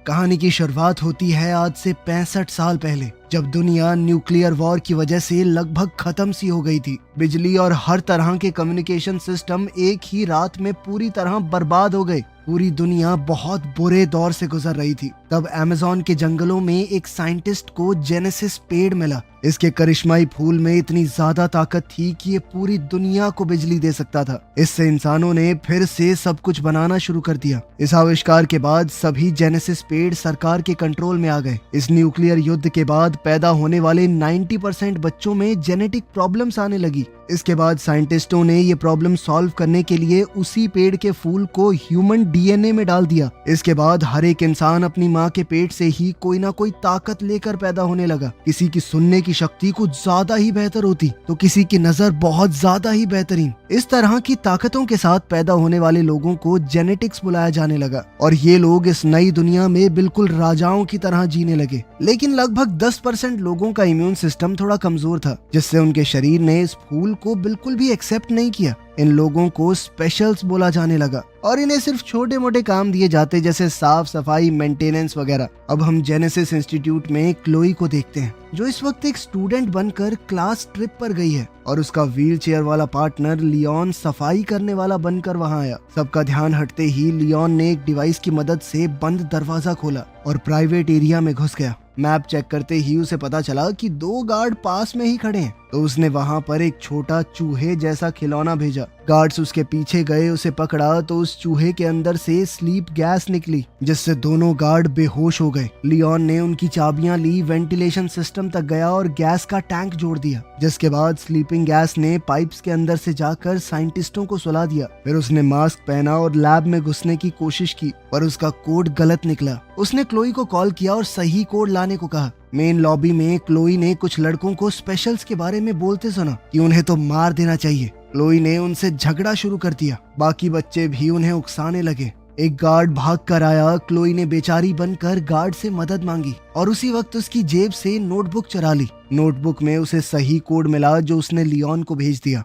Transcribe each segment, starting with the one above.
कहानी की शुरुआत होती है आज से 65 साल पहले, जब दुनिया न्यूक्लियर वॉर की वजह से लगभग खत्म सी हो गई थी। बिजली और हर तरह के कम्युनिकेशन सिस्टम एक ही रात में पूरी तरह बर्बाद हो गए। पूरी दुनिया बहुत बुरे दौर से गुजर रही थी। तब अमेज़न के जंगलों में एक साइंटिस्ट को जेनेसिस पेड़ मिला। इसके करिश्माई फूल में इतनी ज्यादा ताकत थी कि ये पूरी दुनिया को बिजली दे सकता था। इससे इंसानों ने फिर से सब कुछ बनाना शुरू कर दिया। इस आविष्कार के बाद सभी जेनेसिस पेड़ सरकार के कंट्रोल में आ गए। इस न्यूक्लियर युद्ध के बाद पैदा होने वाले 90% बच्चों में जेनेटिक प्रॉब्लम्स आने लगी। इसके बाद साइंटिस्टों ने ये प्रॉब्लम सॉल्व करने के लिए उसी पेड़ के फूल को ह्यूमन डीएनए में डाल दिया। इसके बाद हर एक इंसान अपनी माँ के पेट से ही कोई ना कोई ताकत लेकर पैदा होने लगा। किसी की सुनने की शक्ति कुछ ज्यादा ही बेहतर होती तो किसी की नजर बहुत ज्यादा ही बेहतरीन। इस तरह की ताकतों के साथ पैदा होने वाले लोगों को जेनेटिक्स बुलाया जाने लगा और ये लोग इस नई दुनिया में बिल्कुल राजाओं की तरह जीने लगे। लेकिन लगभग 10% लोगों का इम्यून सिस्टम थोड़ा कमजोर था, जिससे उनके शरीर ने इस फूल को बिल्कुल भी एक्सेप्ट नहीं किया। इन लोगों को स्पेशल्स बोला जाने लगा और इन्हें सिर्फ छोटे मोटे काम दिए जाते, जैसे साफ सफाई, मेंटेनेंस वगैरह। अब हम जेनेसिस इंस्टीट्यूट में क्लोई को देखते हैं, जो इस वक्त एक स्टूडेंट बनकर क्लास ट्रिप पर गई है और उसका व्हील चेयर वाला पार्टनर लियोन सफाई करने वाला बनकर वहां आया। सबका ध्यान हटते ही लियोन ने एक डिवाइस की मदद से बंद दरवाजा खोला और प्राइवेट एरिया में घुस गया। मैप चेक करते ही उसे पता चला कि 2 गार्ड पास में ही खड़े हैं, तो उसने वहां पर एक छोटा चूहे जैसा खिलौना भेजा। गार्ड्स उसके पीछे गए, उसे पकड़ा तो उस चूहे के अंदर से स्लीप गैस निकली, जिससे दोनों गार्ड बेहोश हो गए। लियोन ने उनकी चाबियां ली, वेंटिलेशन सिस्टम तक गया और गैस का टैंक जोड़ दिया, जिसके बाद स्लीपिंग गैस ने पाइप्स के अंदर से जाकर साइंटिस्टों को सुला दिया। फिर उसने मास्क पहना और लैब में घुसने की कोशिश की, पर उसका कोड गलत निकला। उसने क्लोई को कॉल किया और सही कोड लाने को कहा। मेन लॉबी में क्लोई ने कुछ लड़कों को स्पेशल्स के बारे में बोलते सुना कि उन्हें तो मार देना चाहिए। क्लोई ने उनसे झगड़ा शुरू कर दिया। बाकी बच्चे भी उन्हें उकसाने लगे। एक गार्ड भाग कर आया। क्लोई ने बेचारी बनकर गार्ड से मदद मांगी और उसी वक्त उसकी जेब से नोटबुक चुरा ली। नोटबुक में उसे सही कोड मिला जो उसने लियोन को भेज दिया।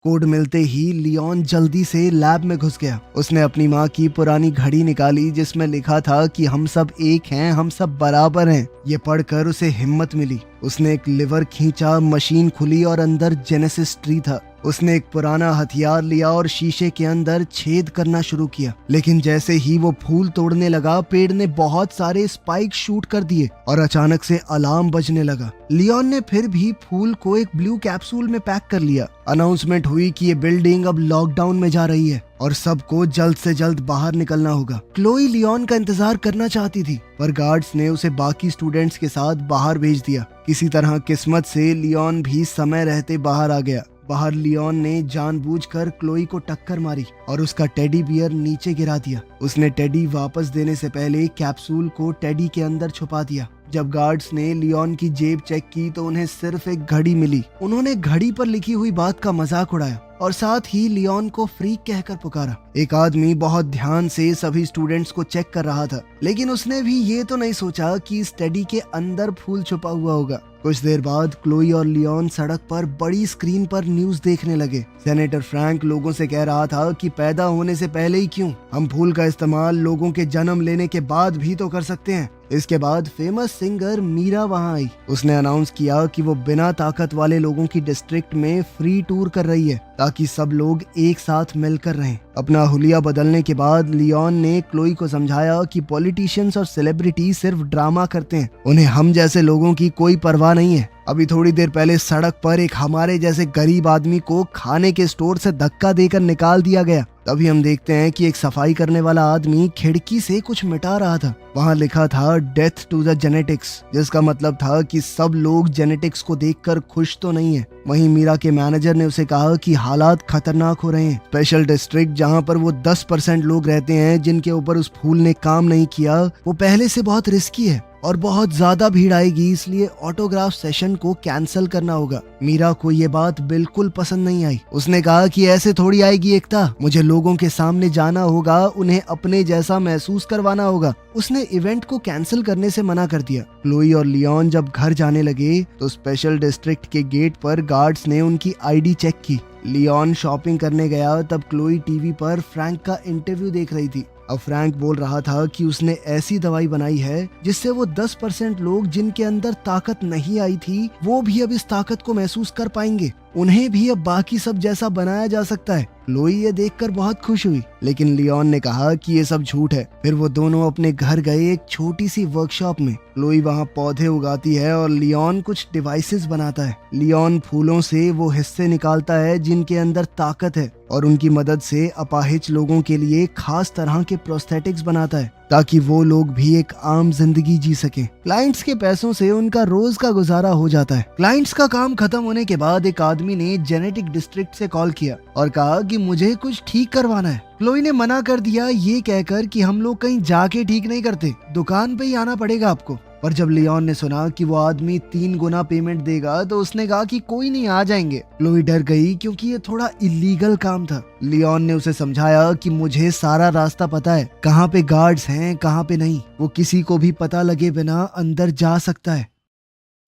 कोड मिलते ही लियोन जल्दी से लैब में घुस गया। उसने अपनी माँ की पुरानी घड़ी निकाली, जिसमें लिखा था कि हम सब एक हैं, हम सब बराबर हैं। ये पढ़कर उसे हिम्मत मिली। उसने एक लिवर खींचा, मशीन खुली और अंदर जेनेसिस ट्री था। उसने एक पुराना हथियार लिया और शीशे के अंदर छेद करना शुरू किया। लेकिन जैसे ही वो फूल तोड़ने लगा, पेड़ ने बहुत सारे स्पाइक शूट कर दिए और अचानक से अलार्म बजने लगा। लियोन ने फिर भी फूल को एक ब्लू कैप्सूल में पैक कर लिया। अनाउंसमेंट हुई कि ये बिल्डिंग अब लॉकडाउन में जा रही है और सबको जल्द से जल्द बाहर निकलना होगा। क्लोई लियोन का इंतजार करना चाहती थी, पर गार्ड्स ने उसे बाकी स्टूडेंट्स के साथ बाहर भेज दिया। किसी तरह किस्मत से लियोन भी समय रहते बाहर आ गया। बाहर लियोन ने जानबूझकर क्लोई को टक्कर मारी और उसका टेडी बियर नीचे गिरा दिया। उसने टेडी वापस देने से पहले कैप्सूल को टेडी के अंदर छुपा दिया। जब गार्ड्स ने लियोन की जेब चेक की तो उन्हें सिर्फ एक घड़ी मिली। उन्होंने घड़ी पर लिखी हुई बात का मजाक उड़ाया और साथ ही लियोन को फ्रीक कहकर पुकारा। एक आदमी बहुत ध्यान से सभी स्टूडेंट्स को चेक कर रहा था, लेकिन उसने भी ये तो नहीं सोचा कि इस टेडी के अंदर फूल छुपा हुआ होगा। कुछ देर बाद क्लोई और लियोन सड़क पर बड़ी स्क्रीन पर न्यूज देखने लगे। सेनेटर फ्रैंक लोगों से कह रहा था कि पैदा होने से पहले ही क्यों, हम फूल का इस्तेमाल लोगों के जन्म लेने के बाद भी तो कर सकते हैं। इसके बाद फेमस सिंगर मीरा वहां आई। उसने अनाउंस किया कि वो बिना ताकत वाले लोगों की डिस्ट्रिक्ट में फ्री टूर कर रही है, ताकि सब लोग एक साथ मिलकर रहें। अपना हुलिया बदलने के बाद लियोन ने क्लोई को समझाया कि पॉलिटिशियंस और सेलिब्रिटी सिर्फ ड्रामा करते हैं, उन्हें हम जैसे लोगों की कोई परवाह नहीं है। अभी थोड़ी देर पहले सड़क पर एक हमारे जैसे गरीब आदमी को खाने के स्टोर से धक्का देकर निकाल दिया गया। तभी हम देखते हैं कि एक सफाई करने वाला आदमी खिड़की से कुछ मिटा रहा था। वहाँ लिखा था डेथ टू द जेनेटिक्स, जिसका मतलब था कि सब लोग जेनेटिक्स को देखकर खुश तो नहीं है। वहीं मीरा के मैनेजर ने उसे कहा कि हालात खतरनाक हो रहे हैं। स्पेशल डिस्ट्रिक्ट जहाँ पर वो 10% लोग रहते हैं जिनके ऊपर उस फूल ने काम नहीं किया, वो पहले से बहुत रिस्की है और बहुत ज्यादा भीड़ आएगी, इसलिए ऑटोग्राफ सेशन को कैंसिल करना होगा। मीरा को ये बात बिल्कुल पसंद नहीं आई। उसने कहा कि ऐसे थोड़ी आएगी एकता, मुझे लोगों के सामने जाना होगा, उन्हें अपने जैसा महसूस करवाना होगा। उसने इवेंट को कैंसिल करने से मना कर दिया। क्लोई और लियोन जब घर जाने लगे तो स्पेशल डिस्ट्रिक्ट के गेट पर गार्ड्स ने उनकी आईडी चेक की। लियोन शॉपिंग करने गया तब क्लोई टीवी पर फ्रैंक का इंटरव्यू देख रही थी। अब फ्रैंक बोल रहा था कि उसने ऐसी दवाई बनाई है जिससे वो 10% लोग जिनके अंदर ताकत नहीं आई थी वो भी अब इस ताकत को महसूस कर पाएंगे। उन्हें भी अब बाकी सब जैसा बनाया जा सकता है। क्लोई ये देखकर बहुत खुश हुई, लेकिन लियोन ने कहा कि ये सब झूठ है। फिर वो दोनों अपने घर गए एक छोटी सी वर्कशॉप में। क्लोई वहाँ पौधे उगाती है और लियोन कुछ डिवाइसेस बनाता है। लियोन फूलों से वो हिस्से निकालता है जिनके अंदर ताकत है और उनकी मदद से अपाहिज लोगों के लिए खास तरह के प्रोस्थेटिक्स बनाता है ताकि वो लोग भी एक आम जिंदगी जी सकें। क्लाइंट्स के पैसों से उनका रोज का गुजारा हो जाता है। क्लाइंट्स का काम खत्म होने के बाद एक आदमी ने जेनेटिक डिस्ट्रिक्ट से कॉल किया और कहा कि मुझे कुछ ठीक करवाना है। क्लोई ने मना कर दिया ये कहकर कि हम लोग कहीं जाके ठीक नहीं करते, दुकान पे ही आना पड़ेगा आपको। पर जब लियोन ने सुना कि वो आदमी 3 गुना पेमेंट देगा तो उसने कहा कि कोई नहीं, आ जाएंगे। क्लोई डर गई क्योंकि ये थोड़ा इलीगल काम था। लियोन ने उसे समझाया कि मुझे सारा रास्ता पता है, कहाँ पे गार्ड्स हैं कहाँ पे नहीं, वो किसी को भी पता लगे बिना अंदर जा सकता है।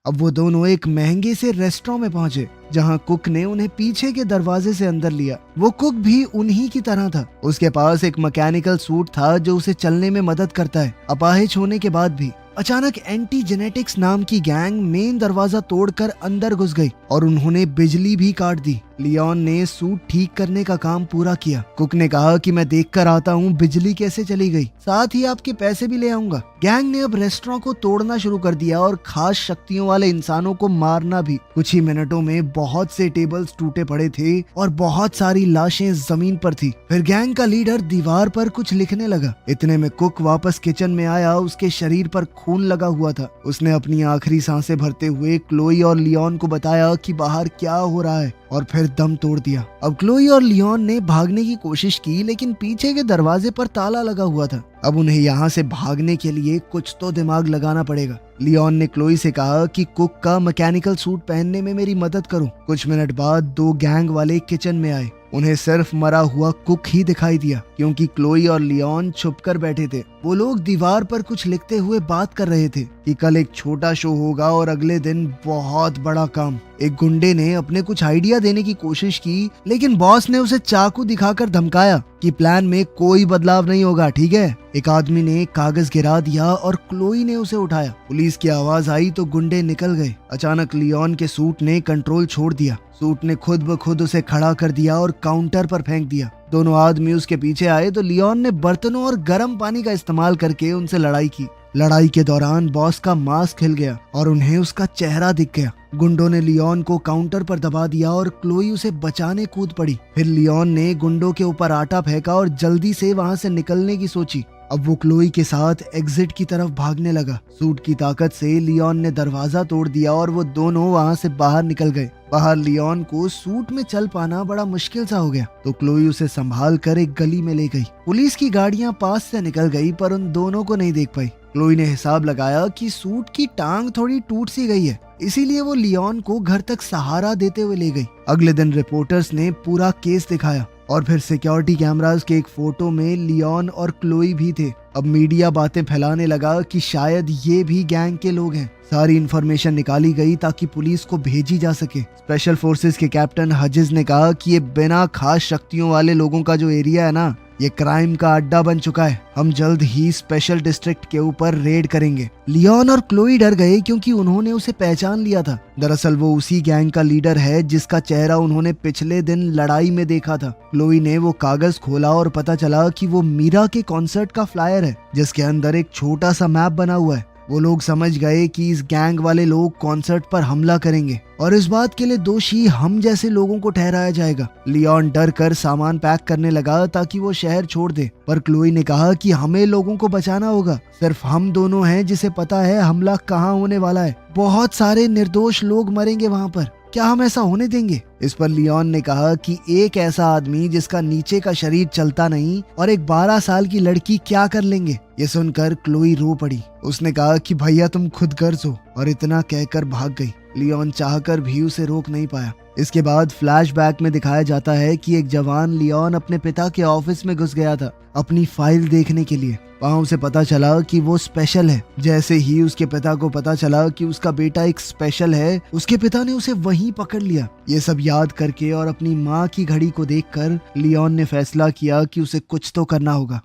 अब वो दोनों एक महंगे से रेस्टोरेंट में पहुंचे जहां कुक ने उन्हें पीछे के दरवाजे से अंदर लिया। वो कुक भी उन्हीं की तरह था। उसके पास एक मैकेनिकल सूट था जो उसे चलने में मदद करता है अपाहिज होने के बाद भी। अचानक एंटी जेनेटिक्स नाम की गैंग मेन दरवाजा तोड़कर अंदर घुस गई और उन्होंने बिजली भी काट दी। लियोन ने सूट ठीक करने का काम पूरा किया। कुक ने कहा कि मैं देख कर आता हूँ बिजली कैसे चली गई, साथ ही आपके पैसे भी ले आऊंगा। गैंग ने अब रेस्टोरेंट को तोड़ना शुरू कर दिया और खास शक्तियों वाले इंसानों को मारना भी। कुछ ही मिनटों में बहुत से टेबल्स टूटे पड़े थे और बहुत सारी लाशें जमीन पर थी। फिर गैंग का लीडर दीवार पर कुछ लिखने लगा। इतने में कुक वापस किचन में आया। उसके शरीर पर खून लगा हुआ था। उसने अपनी आखिरी सांसें भरते हुए क्लोई और लियोन को बताया कि बाहर क्या हो रहा है और फिर दम तोड़ दिया। अब क्लोई और लियोन ने भागने की कोशिश की लेकिन पीछे के दरवाजे पर ताला लगा हुआ था। अब उन्हें यहाँ से भागने के लिए कुछ तो दिमाग लगाना पड़ेगा। लियोन ने क्लोई से कहा कि कुक का मैकेनिकल सूट पहनने में मेरी मदद करो। कुछ मिनट बाद 2 गैंग वाले किचन में आए। उन्हें सिर्फ मरा हुआ कुक ही दिखाई दिया क्योंकि क्लोई और लियोन छुपकर बैठे थे। वो लोग दीवार पर कुछ लिखते हुए बात कर रहे थे कि कल एक छोटा शो होगा और अगले दिन बहुत बड़ा काम। एक गुंडे ने अपने कुछ आइडिया देने की कोशिश की लेकिन बॉस ने उसे चाकू दिखाकर धमकाया कि प्लान में कोई बदलाव नहीं होगा, ठीक है। एक आदमी ने एक कागज गिरा दिया और क्लोई ने उसे उठाया। पुलिस की आवाज आई तो गुंडे निकल गए। अचानक लियोन के सूट ने कंट्रोल छोड़ दिया। सूट ने खुद ब खुद उसे खड़ा कर दिया और काउंटर पर फेंक दिया। दोनों आदमी उसके पीछे आए तो लियोन ने बर्तनों और गर्म पानी का इस्तेमाल करके उनसे लड़ाई की। लड़ाई के दौरान बॉस का मास्क हिल गया और उन्हें उसका चेहरा दिख गया। गुंडों ने लियोन को काउंटर पर दबा दिया और क्लोई उसे बचाने कूद पड़ी। फिर लियोन ने गुंडों के ऊपर आटा फेंका और जल्दी से वहां से निकलने की सोची। अब वो क्लोई के साथ एग्जिट की तरफ भागने लगा। सूट की ताकत से लियोन ने दरवाजा तोड़ दिया और वो दोनों वहां से बाहर निकल गए। बाहर लियोन को सूट में चल पाना बड़ा मुश्किल सा हो गया तो क्लोई उसे संभाल कर एक गली में ले गई। पुलिस की गाड़ियां पास से निकल गई पर उन दोनों को नहीं देख पाई। क्लोई ने हिसाब लगाया कि सूट की टांग थोड़ी टूट सी गई है, इसीलिए वो लियोन को घर तक सहारा देते हुए ले गई। अगले दिन रिपोर्टर्स ने पूरा केस दिखाया और फिर सिक्योरिटी कैमरास के एक फोटो में लियोन और क्लोई भी थे। अब मीडिया बातें फैलाने लगा कि शायद ये भी गैंग के लोग हैं। सारी इंफॉर्मेशन निकाली गई ताकि पुलिस को भेजी जा सके। स्पेशल फोर्सेस के कैप्टन हजिज ने कहा कि ये बिना खास शक्तियों वाले लोगों का जो एरिया है ना, ये क्राइम का अड्डा बन चुका है। हम जल्द ही स्पेशल डिस्ट्रिक्ट के ऊपर रेड करेंगे। लियोन और क्लोई डर गए क्योंकि उन्होंने उसे पहचान लिया था। दरअसल वो उसी गैंग का लीडर है जिसका चेहरा उन्होंने पिछले दिन लड़ाई में देखा था। क्लोई ने वो कागज खोला और पता चला कि वो मीरा के कॉन्सर्ट का फ्लायर है जिसके अंदर एक छोटा सा मैप बना हुआ है। वो लोग समझ गए कि इस गैंग वाले लोग कॉन्सर्ट पर हमला करेंगे और इस बात के लिए दोषी हम जैसे लोगों को ठहराया जाएगा। लियोन डर कर सामान पैक करने लगा ताकि वो शहर छोड़ दे, पर क्लोई ने कहा कि हमें लोगों को बचाना होगा। सिर्फ हम दोनों हैं जिसे पता है हमला कहाँ होने वाला है। बहुत सारे निर्दोष लोग मरेंगे वहाँ पर, क्या हम ऐसा होने देंगे? इस पर लियोन ने कहा कि एक ऐसा आदमी जिसका नीचे का शरीर चलता नहीं और एक 12 साल की लड़की क्या कर लेंगे। ये सुनकर क्लोई रो पड़ी। उसने कहा कि भैया तुम खुद गर्ज हो, और इतना कहकर भाग गई। लियोन चाहकर भी उसे रोक नहीं पाया। इसके बाद फ्लैशबैक में दिखाया जाता है कि एक जवान लियोन अपने पिता के ऑफिस में घुस गया था अपनी फाइल देखने के लिए। वहाँ उसे पता चला कि वो स्पेशल है। जैसे ही उसके पिता को पता चला कि उसका बेटा एक स्पेशल है, उसके पिता ने उसे वहीं पकड़ लिया। ये सब याद करके और अपनी माँ की घड़ी को देखकर लियोन ने फैसला किया कि उसे कुछ तो करना होगा।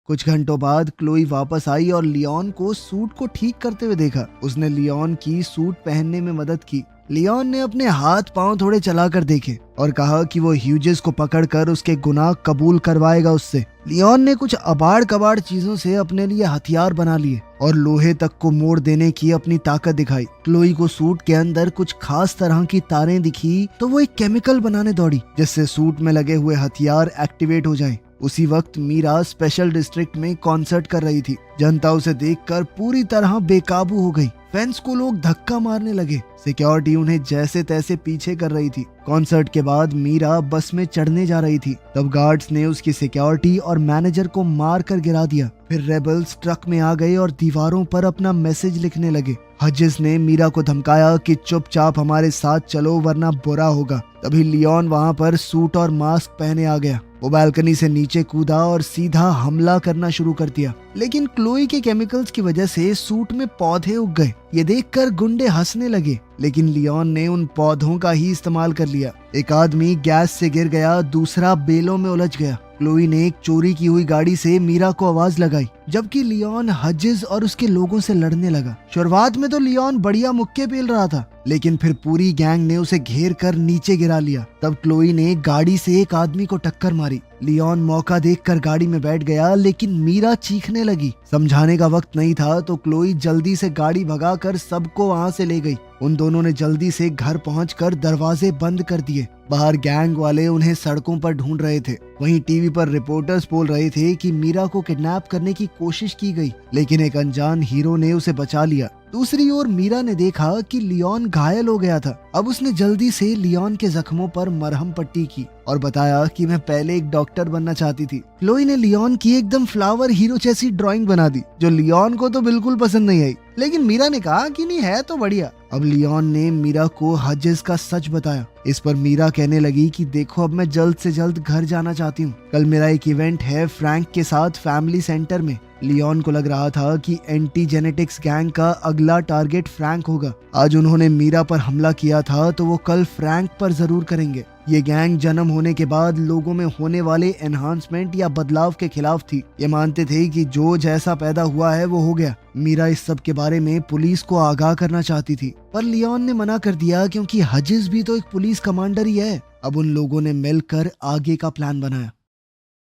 कुछ घंटों बाद क्लोई वापस आई और लियोन को सूट को ठीक करते हुए देखा। उसने लियोन की सूट पहनने में मदद की। लियोन ने अपने हाथ पांव थोड़े चलाकर देखे और कहा कि वो ह्यूजेस को पकड़कर उसके गुनाह कबूल करवाएगा उससे। लियोन ने कुछ अबाड़ कबाड़ चीजों से अपने लिए हथियार बना लिए और लोहे तक को मोड़ देने की अपनी ताकत दिखाई। क्लोई को सूट के अंदर कुछ खास तरह की तारें दिखी तो वो एक केमिकल बनाने दौड़ी जिससे सूट में लगे हुए हथियार एक्टिवेट हो जाएं। उसी वक्त मीरा स्पेशल डिस्ट्रिक्ट में कॉन्सर्ट कर रही थी। जनता उसे देखकर पूरी तरह बेकाबू हो गई। फैंस को लोग धक्का मारने लगे। सिक्योरिटी उन्हें जैसे तैसे पीछे कर रही थी। कॉन्सर्ट के बाद मीरा बस में चढ़ने जा रही थी, तब गार्ड्स ने उसकी सिक्योरिटी और मैनेजर को मार कर गिरा दिया। फिर रेबल्स ट्रक में आ गए और दीवारों पर अपना मैसेज लिखने लगे। हजिस ने मीरा को धमकाया कि चुपचाप हमारे साथ चलो वरना बुरा होगा। तभी लियोन वहां पर सूट और मास्क पहने आ गया। वो बालकनी से नीचे कूदा और सीधा हमला करना शुरू कर दिया, लेकिन क्लोई के केमिकल्स की वजह से सूट में पौधे उग गए। ये देखकर गुंडे हंसने लगे, लेकिन लियोन ने उन पौधों का ही इस्तेमाल कर लिया। एक आदमी गैस से गिर गया, दूसरा बेलों में उलझ गया। क्लोई ने एक चोरी की हुई गाड़ी से मीरा को आवाज लगाई, जबकि लियोन हजिस और उसके लोगों से लड़ने लगा। शुरुआत में तो लियोन बढ़िया मुक्के पेल रहा था, लेकिन फिर पूरी गैंग ने उसे घेर कर नीचे गिरा लिया। तब क्लोई ने गाड़ी से एक आदमी को टक्कर मारी। लियोन मौका देखकर गाड़ी में बैठ गया, लेकिन मीरा चीखने लगी। समझाने का वक्त नहीं था तो क्लोई जल्दी से गाड़ी भगाकर सबको वहां से ले गई। उन दोनों ने जल्दी से घर पहुंचकर दरवाजे बंद कर दिए। बाहर गैंग वाले उन्हें सड़कों पर ढूंढ रहे थे। वहीं टीवी पर रिपोर्टर्स बोल रहे थे कि मीरा को किडनैप करने की कोशिश की गई, लेकिन एक अनजान हीरो ने उसे बचा लिया। दूसरी ओर मीरा ने देखा कि लियोन घायल हो गया था। अब उसने जल्दी से लियोन के जख्मों पर मरहम पट्टी की और बताया कि मैं पहले एक डॉक्टर बनना चाहती थी। क्लोई ने लियोन की एकदम फ्लावर हीरो जैसी ड्राइंग बना दी, जो लियोन को तो बिल्कुल पसंद नहीं आई, लेकिन मीरा ने कहा कि नहीं है तो बढ़िया। अब लियोन ने मीरा को हजिस का सच बताया। इस पर मीरा कहने लगी कि देखो, अब मैं जल्द से जल्द घर जाना चाहती हूँ। कल मेरा एक इवेंट है फ्रैंक के साथ फैमिली सेंटर में। लियोन को लग रहा था कि एंटी जेनेटिक्स गैंग का अगला टारगेट फ्रैंक होगा। आज उन्होंने मीरा पर हमला किया था तो वो कल फ्रैंक पर जरूर करेंगे। ये गैंग जन्म होने के बाद लोगों में होने वाले एनहांसमेंट या बदलाव के खिलाफ थी। ये मानते थे कि जो जैसा पैदा हुआ है वो हो गया। मीरा इस सब के बारे में पुलिस को आगाह करना चाहती थी, पर लियोन ने मना कर दिया क्योंकि हजिस भी तो एक पुलिस कमांडर ही है। अब उन लोगों ने मिलकर आगे का प्लान बनाया।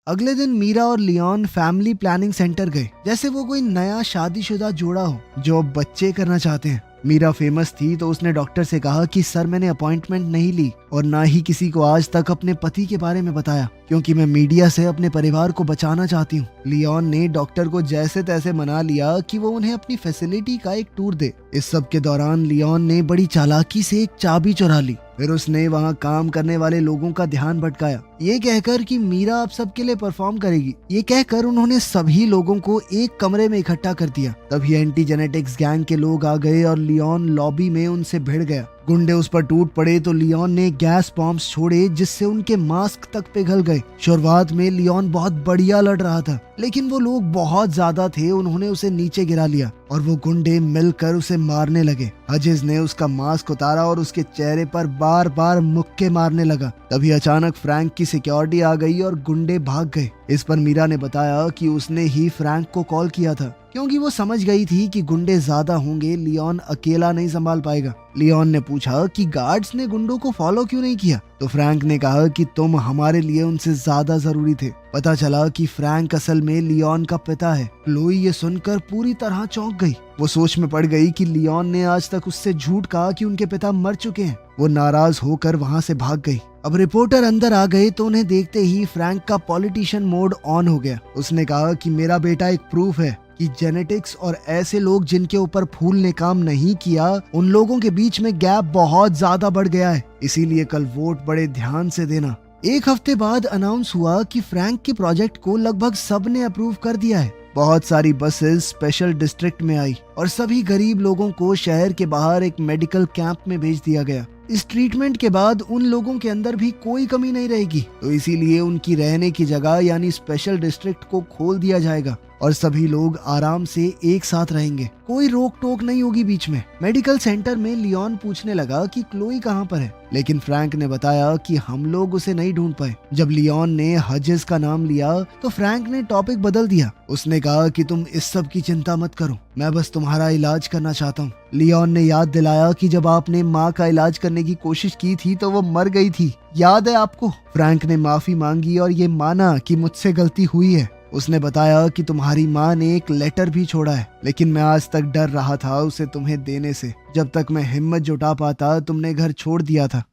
अगले दिन मीरा और लियोन फैमिली प्लानिंग सेंटर गए, जैसे वो कोई नया शादीशुदा जोड़ा हो जो अब बच्चे करना चाहते हैं। मीरा फेमस थी तो उसने डॉक्टर से कहा कि सर, मैंने अपॉइंटमेंट नहीं ली और ना ही किसी को आज तक अपने पति के बारे में बताया, क्योंकि मैं मीडिया से अपने परिवार को बचाना चाहती हूँ। लियोन ने डॉक्टर को जैसे तैसे मना लिया कि वो उन्हें अपनी फैसिलिटी का एक टूर दे। इस सब के दौरान लियोन ने बड़ी चालाकी से एक चाबी चुरा ली। फिर उसने वहाँ काम करने वाले लोगों का ध्यान भटकाया, ये कहकर कि मीरा अब सबके लिए परफॉर्म करेगी। ये कहकर उन्होंने सभी लोगों को एक कमरे में इकट्ठा कर दिया। तभी एंटी जेनेटिक्स गैंग के लोग आ गए और लियोन लॉबी में उनसे भिड़ गया। गुंडे उस पर टूट पड़े तो लियोन ने गैस बॉम्ब्स छोड़े, जिससे उनके मास्क तक पिघल गए। शुरुआत में लियोन बहुत बढ़िया लड़ रहा था, लेकिन वो लोग बहुत ज्यादा थे। उन्होंने उसे नीचे गिरा लिया और वो गुंडे मिलकर उसे मारने लगे। हजिस ने उसका मास्क उतारा और उसके चेहरे पर बार बार मुक्के मारने लगा। तभी अचानक फ्रैंक की सिक्योरिटी आ गई और गुंडे भाग गए। इस पर मीरा ने बताया कि उसने ही फ्रैंक को कॉल किया था, क्योंकि वो समझ गई थी कि गुंडे ज्यादा होंगे, लियोन अकेला नहीं संभाल पाएगा। लियोन ने पूछा कि गार्ड्स ने गुंडों को फॉलो क्यों नहीं किया, तो फ्रैंक ने कहा कि तुम हमारे लिए उनसे ज्यादा जरूरी थे। पता चला कि फ्रैंक असल में लियोन का पिता है। क्लोई ये सुनकर पूरी तरह चौंक गई। वो सोच में पड़ गई कि लियोन ने आज तक उससे झूठ कहा कि उनके पिता मर चुके हैं। वो नाराज होकर वहाँ से भाग गई। अब रिपोर्टर अंदर आ गए तो उन्हें देखते ही फ्रैंक का पॉलिटिशियन मोड ऑन हो गया। उसने कहा कि मेरा बेटा एक प्रूफ है कि जेनेटिक्स और ऐसे लोग जिनके ऊपर फूल ने काम नहीं किया, उन लोगों के बीच में गैप बहुत ज्यादा बढ़ गया है। इसीलिए कल वोट बड़े ध्यान से देना। एक हफ्ते बाद अनाउंस हुआ कि फ्रैंक के प्रोजेक्ट को लगभग सबने अप्रूव कर दिया है। बहुत सारी बसेस स्पेशल डिस्ट्रिक्ट में आई और सभी गरीब लोगों को शहर के बाहर एक मेडिकल कैंप में भेज दिया गया। इस ट्रीटमेंट के बाद उन लोगों के अंदर भी कोई कमी नहीं रहेगी, तो इसीलिए उनकी रहने की जगह यानी स्पेशल डिस्ट्रिक्ट को खोल दिया जाएगा। और सभी लोग आराम से एक साथ रहेंगे, कोई रोक टोक नहीं होगी बीच में। मेडिकल सेंटर में लियोन पूछने लगा कि क्लोई कहाँ पर है, लेकिन फ्रैंक ने बताया कि हम लोग उसे नहीं ढूंढ पाए। जब लियोन ने हजेस का नाम लिया तो फ्रैंक ने टॉपिक बदल दिया। उसने कहा कि तुम इस सब की चिंता मत करो, मैं बस तुम्हारा इलाज करना चाहता हूँ। लियोन ने याद दिलाया कि जब आपने माँ का इलाज करने की कोशिश की थी तो वो मर गई थी, याद है आपको? फ्रैंक ने माफी मांगी और ये माना कि मुझसे गलती हुई है। उसने बताया कि तुम्हारी माँ ने एक लेटर भी छोड़ा है, लेकिन मैं आज तक डर रहा था उसे तुम्हें देने से। जब तक मैं हिम्मत जुटा पाता तुमने घर छोड़ दिया था।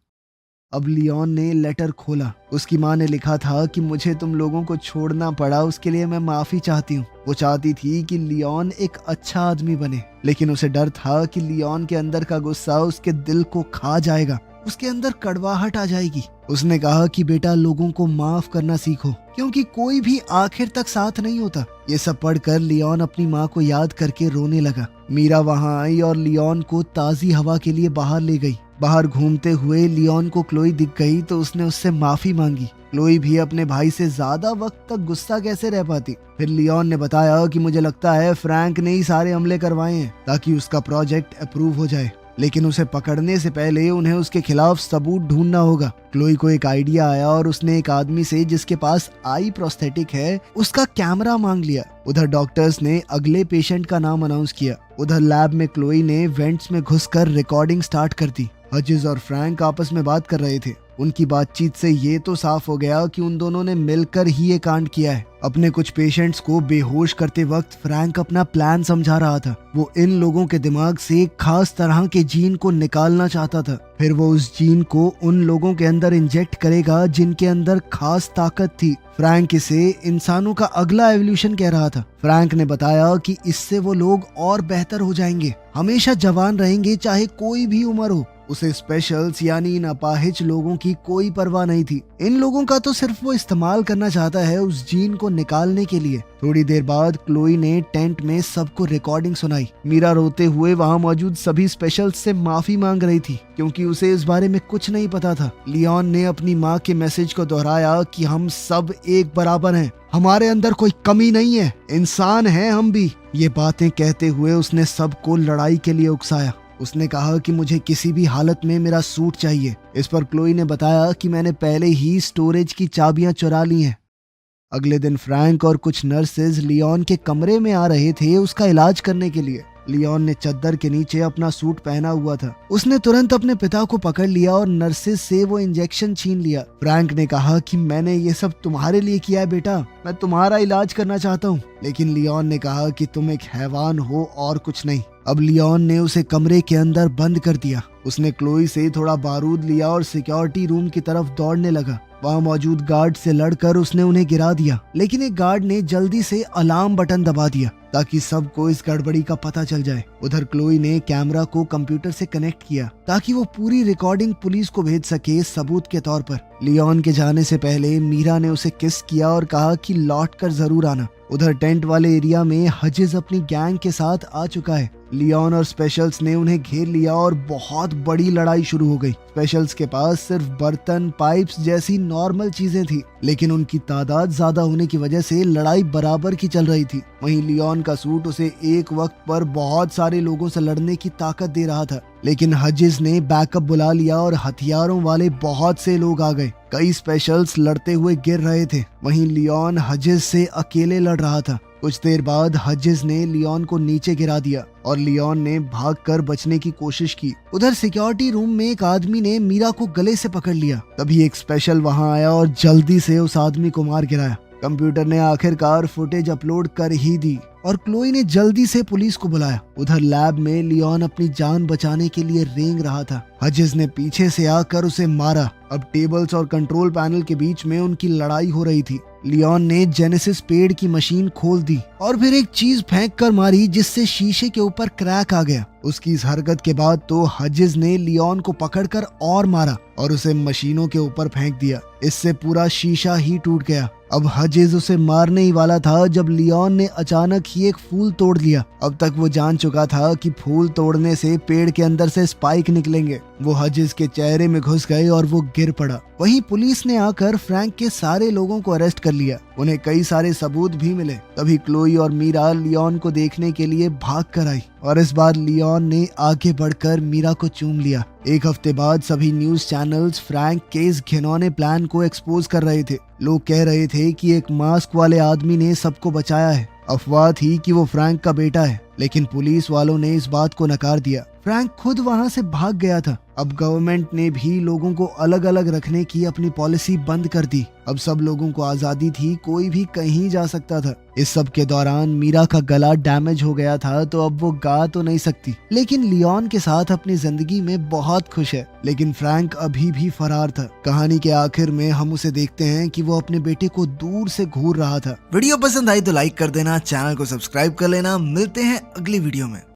अब लियोन ने लेटर खोला। उसकी माँ ने लिखा था कि मुझे तुम लोगों को छोड़ना पड़ा, उसके लिए मैं माफी चाहती हूँ। वो चाहती थी कि लियोन एक अच्छा आदमी बने, लेकिन उसे डर था कि लियोन के अंदर का गुस्सा उसके दिल को खा जाएगा, उसके अंदर कड़वाहट आ जाएगी। उसने कहा कि बेटा, लोगों को माफ करना सीखो, क्योंकि कोई भी आखिर तक साथ नहीं होता। ये सब पढ़कर लियोन अपनी माँ को याद करके रोने लगा। मीरा वहाँ आई और लियोन को ताजी हवा के लिए बाहर ले गई। बाहर घूमते हुए लियोन को क्लोई दिख गई तो उसने उससे माफी मांगी। क्लोई भी अपने भाई से ज्यादा वक्त तक गुस्सा कैसे रह पाती। फिर लियोन ने बताया कि मुझे लगता है फ्रैंक ने ही सारे हमले करवाए हैं ताकि उसका प्रोजेक्ट अप्रूव हो जाए, लेकिन उसे पकड़ने से पहले उन्हें उसके खिलाफ सबूत ढूंढना होगा। क्लोई को एक आइडिया आया और उसने एक आदमी से जिसके पास आई प्रोस्थेटिक है उसका कैमरा मांग लिया। उधर डॉक्टर्स ने अगले पेशेंट का नाम अनाउंस किया। उधर लैब में क्लोई ने वेंट्स में घुसकर रिकॉर्डिंग स्टार्ट कर दी। हजेस और फ्रैंक आपस में बात कर रहे थे। उनकी बातचीत से ये तो साफ हो गया कि उन दोनों ने मिलकर ही ये कांड किया है। अपने कुछ पेशेंट्स को बेहोश करते वक्त फ्रैंक अपना प्लान समझा रहा था। वो इन लोगों के दिमाग से एक खास तरह के जीन को निकालना चाहता था। फिर वो उस जीन को उन लोगों के अंदर इंजेक्ट करेगा जिनके अंदर खास ताकत थी। फ्रैंक इसे इंसानों का अगला एवोल्यूशन कह रहा था। फ्रैंक ने बताया कि इससे वो लोग और बेहतर हो जाएंगे, हमेशा जवान रहेंगे चाहे कोई भी उम्र हो। उसे स्पेशल्स यानी इन अपाहिज लोगों की कोई परवाह नहीं थी। इन लोगों का तो सिर्फ वो इस्तेमाल करना चाहता है उस जीन को निकालने के लिए। थोड़ी देर बाद क्लोई ने टेंट में सबको रिकॉर्डिंग सुनाई। मीरा रोते हुए वहाँ मौजूद सभी स्पेशल्स से माफी मांग रही थी क्योंकि उसे इस बारे में कुछ नहीं पता था। लियोन ने अपनी माँ के मैसेज को दोहराया कि हम सब एक बराबर हैं, हमारे अंदर कोई कमी नहीं है, इंसान हैं हम भी। ये बातें कहते हुए उसने सबको लड़ाई के लिए उकसाया। उसने कहा कि मुझे किसी भी हालत में मेरा सूट चाहिए। इस पर क्लोई ने बताया कि मैंने पहले ही स्टोरेज की चाबियां चुरा ली हैं। अगले दिन फ्रैंक और कुछ नर्सेज लियोन के कमरे में आ रहे थे उसका इलाज करने के लिए। लियोन ने चद्दर के नीचे अपना सूट पहना हुआ था। उसने तुरंत अपने पिता को पकड़ लिया और नर्सेज से वो इंजेक्शन छीन लिया। फ्रैंक ने कहा कि मैंने ये सब तुम्हारे लिए किया है बेटा, मैं तुम्हारा इलाज करना चाहता हूँ। लेकिन लियोन ने कहा कि तुम एक हैवान हो और कुछ नहीं। अब लियोन ने उसे कमरे के अंदर बंद कर दिया। उसने क्लोई से थोड़ा बारूद लिया और सिक्योरिटी रूम की तरफ दौड़ने लगा। वहाँ मौजूद गार्ड से लड़कर उसने उन्हें गिरा दिया, लेकिन एक गार्ड ने जल्दी से अलार्म बटन दबा दिया ताकि सबको इस गड़बड़ी का पता चल जाए। उधर क्लोई ने कैमरा को कंप्यूटर से कनेक्ट किया ताकि वो पूरी रिकॉर्डिंग पुलिस को भेज सके सबूत के तौर पर। लियोन के जाने से पहले मीरा ने उसे किस किया और कहा कि लौट कर जरूर आना। उधर टेंट वाले एरिया में हजेस अपनी गैंग के साथ आ चुका है। लियोन और स्पेशल्स ने उन्हें घेर लिया और बहुत बड़ी लड़ाई शुरू हो गई। स्पेशल्स के पास सिर्फ बर्तन, पाइप्स जैसी नॉर्मल चीजें थी, लेकिन उनकी तादाद ज्यादा होने की वजह से लड़ाई बराबर की चल रही थी। वहीं लियोन का सूट उसे एक वक्त पर बहुत सारे लोगों से लड़ने की ताकत दे रहा था, लेकिन हजेस ने बैकअप बुला लिया और हथियारों वाले बहुत से लोग आ गए। कई स्पेशल्स लड़ते हुए गिर रहे थे, वहीं लियोन हजेस से अकेले लड़ रहा था। कुछ देर बाद हजेस ने लियोन को नीचे गिरा दिया और लियोन ने भागकर बचने की कोशिश की। उधर सिक्योरिटी रूम में एक आदमी ने मीरा को गले से पकड़ लिया। तभी एक स्पेशल वहां आया और जल्दी से उस आदमी को मार गिराया। कंप्यूटर ने आखिरकार फुटेज अपलोड कर ही दी और क्लोई ने जल्दी से पुलिस को बुलाया। उधर लैब में लियोन अपनी जान बचाने के लिए रेंग रहा था। हजेस ने पीछे से आकर उसे मारा। अब टेबल्स और कंट्रोल पैनल के बीच में उनकी लड़ाई हो रही थी। लियोन ने जेनेसिस पेड़ की मशीन खोल दी और फिर एक चीज फेंक कर मारी जिससे शीशे के ऊपर क्रैक आ गया। उसकी इस हरकत के बाद तो हजेस ने लियोन को पकड़कर और मारा और उसे मशीनों के ऊपर फेंक दिया। इससे पूरा शीशा ही टूट गया। अब हजेस उसे मारने ही वाला था जब लियोन ने अचानक ही एक फूल तोड़ लिया। अब तक वो जान चुका था कि फूल तोड़ने से पेड़ के अंदर से स्पाइक निकलेंगे। वो हजिस के चेहरे में घुस गए और वो गिर पड़ा। वहीं पुलिस ने आकर फ्रैंक के सारे लोगों को अरेस्ट कर लिया। उन्हें कई सारे सबूत भी मिले। तभी क्लोई और मीरा लियोन को देखने के लिए भाग कर आई और इस बार लियोन ने आगे बढ़कर मीरा को चूम लिया। एक हफ्ते बाद सभी न्यूज चैनल्स फ्रैंक के इस घिनौने प्लान को एक्सपोज कर रहे थे। लोग कह रहे थे कि एक मास्क वाले आदमी ने सबको बचाया है। अफवाह थी कि वो फ्रैंक का बेटा है, लेकिन पुलिस वालों ने इस बात को नकार दिया। फ्रैंक खुद वहां से भाग गया था। अब गवर्नमेंट ने भी लोगों को अलग अलग रखने की अपनी पॉलिसी बंद कर दी। अब सब लोगों को आजादी थी, कोई भी कहीं जा सकता था। इस सब के दौरान मीरा का गला डैमेज हो गया था, तो अब वो गा तो नहीं सकती, लेकिन लियोन के साथ अपनी जिंदगी में बहुत खुश है। लेकिन फ्रैंक अभी भी फरार था। कहानी के आखिर में हम उसे देखते हैं कि वो अपने बेटे को दूर से घूर रहा था। वीडियो पसंद आई तो लाइक कर देना, चैनल को सब्सक्राइब कर लेना। मिलते हैं अगली वीडियो में।